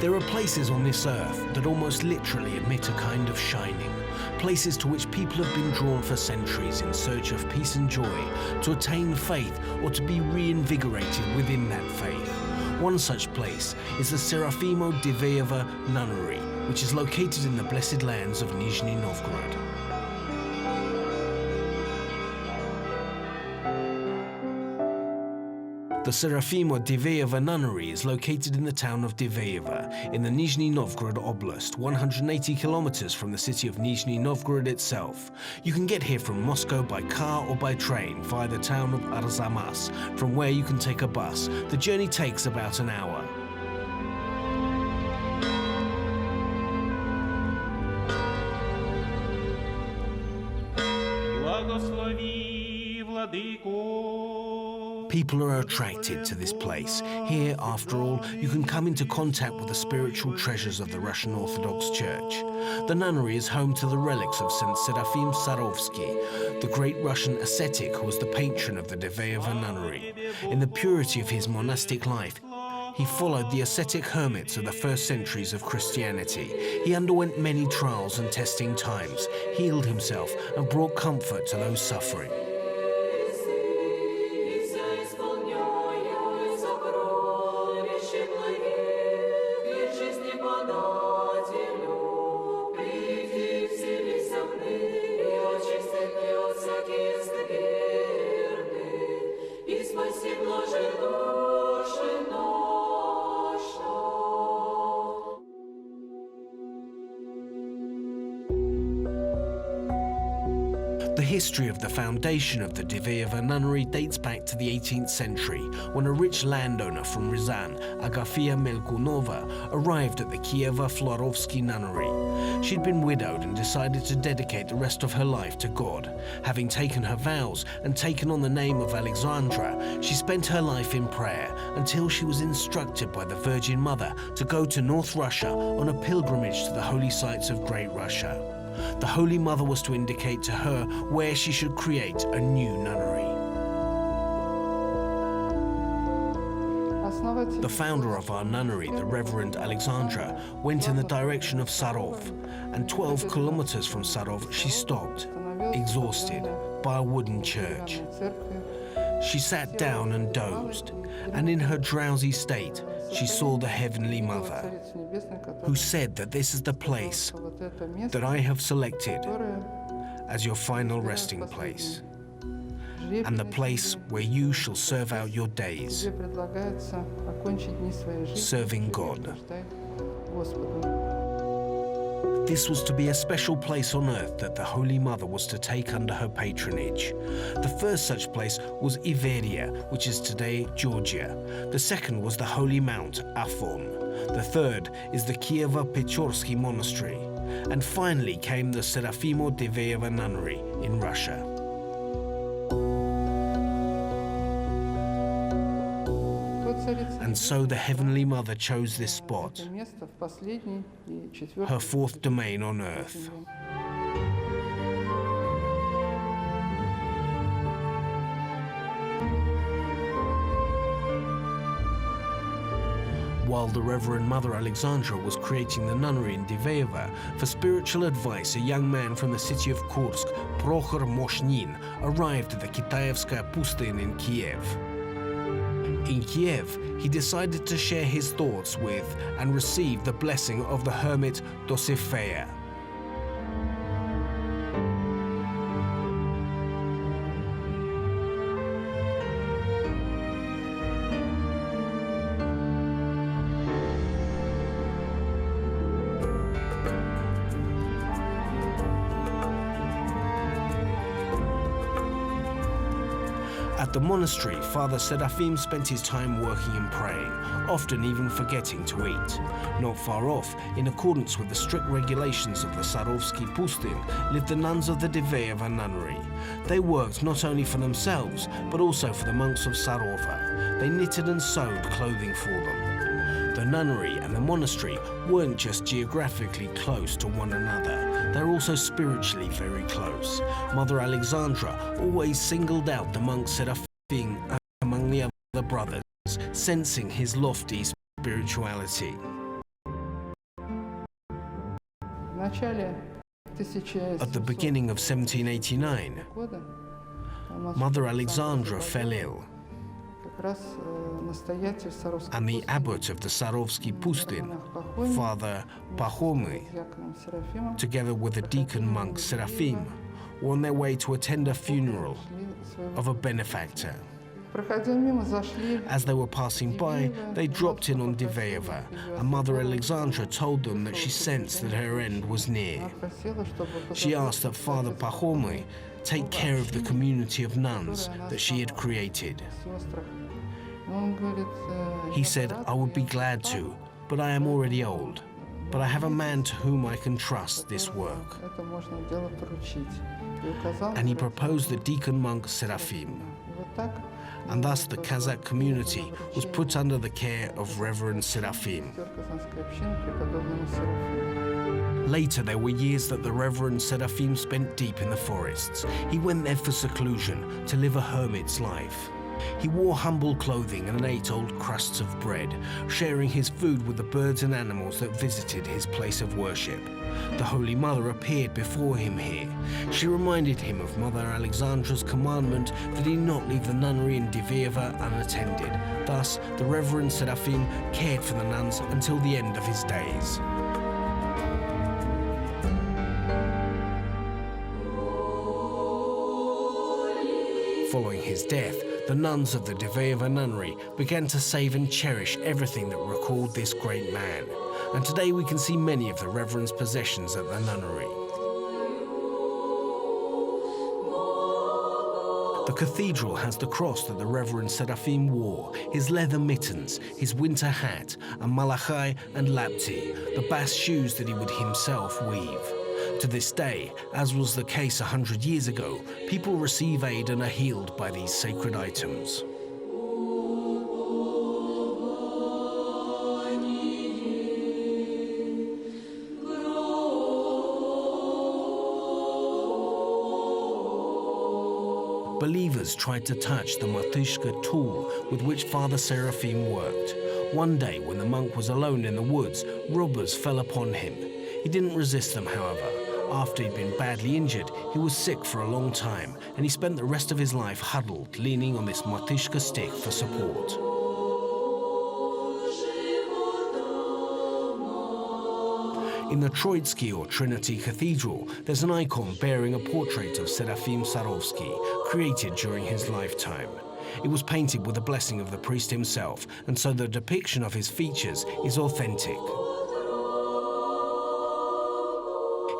There are places on this earth that almost literally emit a kind of shining, places to which people have been drawn for centuries in search of peace and joy, to attain faith or to be reinvigorated within that faith. One such place is the Serafimo-Diveyevsky Nunnery, which is located in the blessed lands of Nizhny Novgorod. The Serafimo-Diveyevsky Nunnery is located in the town of Diveyevo, in the Nizhny Novgorod Oblast, 180 kilometers from the city of Nizhny Novgorod itself. You can get here from Moscow by car or by train via the town of Arzamas, from where you can take a bus. The journey takes about an hour. People are attracted to this place. Here, after all, you can come into contact with the spiritual treasures of the Russian Orthodox Church. The nunnery is home to the relics of St. Serafim Sarovsky, the great Russian ascetic who was the patron of the Diveyevsky Nunnery. In the purity of his monastic life, he followed the ascetic hermits of the first centuries of Christianity. He underwent many trials and testing times, healed himself, and brought comfort to those suffering. The history of the foundation of the Diveyevsky Nunnery dates back to the 18th century, when a rich landowner from Ryazan, Agafia Melkunova, arrived at the Kievo-Florovsky Nunnery. She'd been widowed and decided to dedicate the rest of her life to God. Having taken her vows and taken on the name of Alexandra, she spent her life in prayer until she was instructed by the Virgin Mother to go to North Russia on a pilgrimage to the holy sites of Great Russia. The Holy Mother was to indicate to her where she should create a new nunnery. The founder of our nunnery, the Reverend Alexandra, went in the direction of Sarov, and 12 kilometers from Sarov she stopped, exhausted, by a wooden church. She sat down and dozed, and in her drowsy state, she saw the Heavenly Mother, who said that this is the place that I have selected as your final resting place, and the place where you shall serve out your days, serving God. This was to be a special place on earth that the Holy Mother was to take under her patronage. The first such place was Iveria, which is today Georgia. The second was the Holy Mount, Afon. The third is the Kievo-Pechorsky Monastery. And finally came the Serafimo-Diveyevsky Nunnery in Russia. And so the Heavenly Mother chose this spot, her fourth domain on earth. While the Reverend Mother Alexandra was creating the nunnery in Diveyevo, for spiritual advice, a young man from the city of Kursk, Prokhor Moshnin, arrived at the Kitaevskaya Pustin in Kiev. In Kiev, he decided to share his thoughts with and receive the blessing of the hermit Dosifeya. At the monastery, Father Serafim spent his time working and praying, often even forgetting to eat. Not far off, in accordance with the strict regulations of the Sarovsky Pustin, lived the nuns of the Diveyevsky Nunnery. They worked not only for themselves, but also for the monks of Sarova. They knitted and sewed clothing for them. The nunnery and the monastery weren't just geographically close to one another, they're also spiritually very close. Mother Alexandra always singled out the monk Serafim among the other brothers, sensing his lofty spirituality. At the beginning of 1789, Mother Alexandra fell ill, and the abbot of the Sarovsky Pustin, Father Pahomy, together with the deacon monk Serafim, were on their way to attend a funeral of a benefactor. As they were passing by, they dropped in on Diveyeva, and Mother Alexandra told them that she sensed that her end was near. She asked that Father Pahomy take care of the community of nuns that she had created. He said, "I would be glad to, but I am already old. But I have a man to whom I can trust this work." And he proposed the deacon monk Serafim. And thus the Kazakh community was put under the care of Reverend Serafim. Later, there were years that the Reverend Serafim spent deep in the forests. He went there for seclusion, to live a hermit's life. He wore humble clothing and ate old crusts of bread, sharing his food with the birds and animals that visited his place of worship. The Holy Mother appeared before him here. She reminded him of Mother Alexandra's commandment that he not leave the nunnery in Diveyeva unattended. Thus, the Reverend Serafim cared for the nuns until the end of his days. Following his death, the nuns of the Diveyeva nunnery began to save and cherish everything that recalled this great man. And today we can see many of the Reverend's possessions at the nunnery. The cathedral has the cross that the Reverend Serafim wore, his leather mittens, his winter hat, a malachai and lapti, the bast shoes that he would himself weave. To this day, as was the case 100 years ago, people receive aid and are healed by these sacred items. Believers tried to touch the matyshka tool with which Father Serafim worked. One day, when the monk was alone in the woods, robbers fell upon him. He didn't resist them, however. After he'd been badly injured, he was sick for a long time, and he spent the rest of his life huddled, leaning on this matyshka stick for support. In the Troitsky or Trinity Cathedral, there's an icon bearing a portrait of Serafim Sarovsky, created during his lifetime. It was painted with the blessing of the priest himself, and so the depiction of his features is authentic.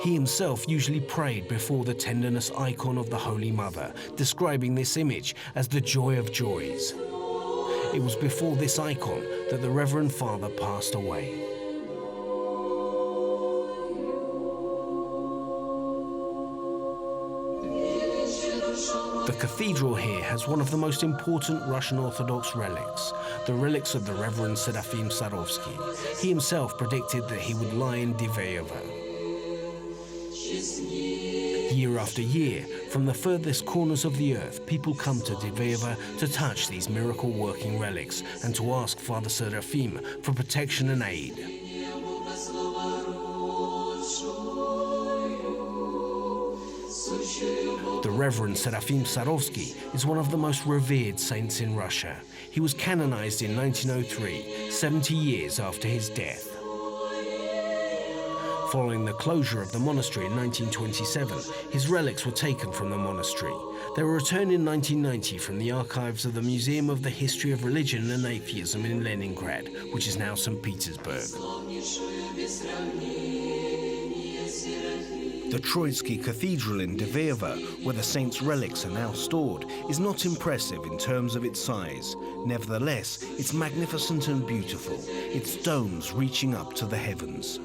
He himself usually prayed before the tenderness icon of the Holy Mother, describing this image as the joy of joys. It was before this icon that the Reverend Father passed away. The cathedral here has one of the most important Russian Orthodox relics, the relics of the Reverend Serafim Sarovsky. He himself predicted that he would lie in Diveyeva. Year after year, from the furthest corners of the earth, people come to Diveyeva to touch these miracle-working relics and to ask Father Serafim for protection and aid. The Reverend Serafim Sarovsky is one of the most revered saints in Russia. He was canonized in 1903, 70 years after his death. Following the closure of the monastery in 1927, his relics were taken from the monastery. They were returned in 1990 from the archives of the Museum of the History of Religion and Atheism in Leningrad, which is now St. Petersburg. The Troitsky Cathedral in Diveyeva, where the saint's relics are now stored, is not impressive in terms of its size. Nevertheless, it's magnificent and beautiful, its domes reaching up to the heavens.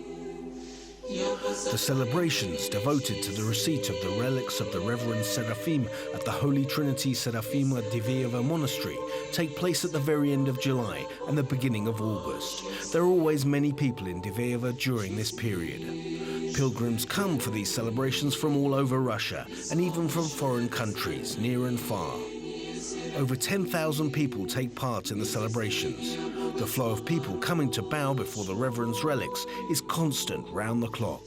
The celebrations devoted to the receipt of the relics of the Reverend Serafim at the Holy Trinity Serafimo-Diveyevsky Monastery take place at the very end of July and the beginning of August. There are always many people in Diveyeva during this period. Pilgrims come for these celebrations from all over Russia and even from foreign countries, near and far. over 10,000 people take part in the celebrations. The flow of people coming to bow before the Reverend's relics is constant round the clock.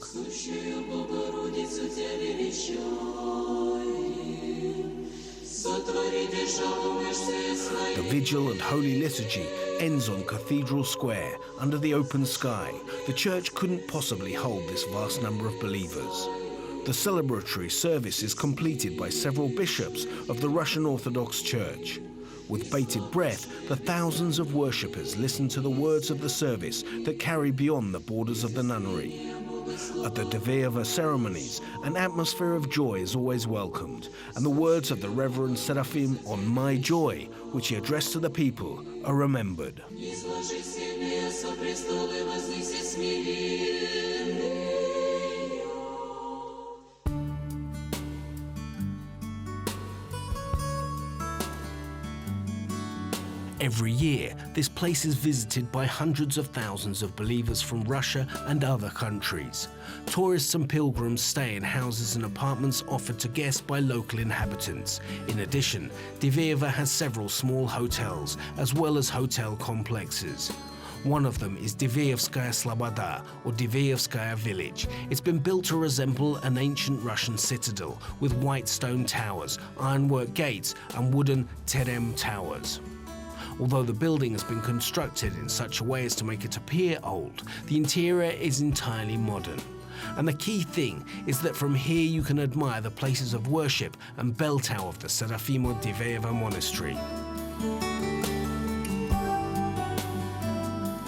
The vigil and holy liturgy ends on Cathedral Square under the open sky. The church couldn't possibly hold this vast number of believers. The celebratory service is completed by several bishops of the Russian Orthodox Church. With bated breath, the thousands of worshippers listen to the words of the service that carry beyond the borders of the nunnery. At the Diveyeva ceremonies, an atmosphere of joy is always welcomed, and the words of the Reverend Serafim on My Joy, which he addressed to the people, are remembered. Every year, this place is visited by hundreds of thousands of believers from Russia and other countries. Tourists and pilgrims stay in houses and apartments offered to guests by local inhabitants. In addition, Diveyeva has several small hotels, as well as hotel complexes. One of them is Diveyevskaya Sloboda, or Diveyevskaya Village. It's been built to resemble an ancient Russian citadel, with white stone towers, ironwork gates, and wooden terem towers. Although the building has been constructed in such a way as to make it appear old, the interior is entirely modern. And the key thing is that from here you can admire the places of worship and bell tower of the Serafimo-Diveyevsky Monastery.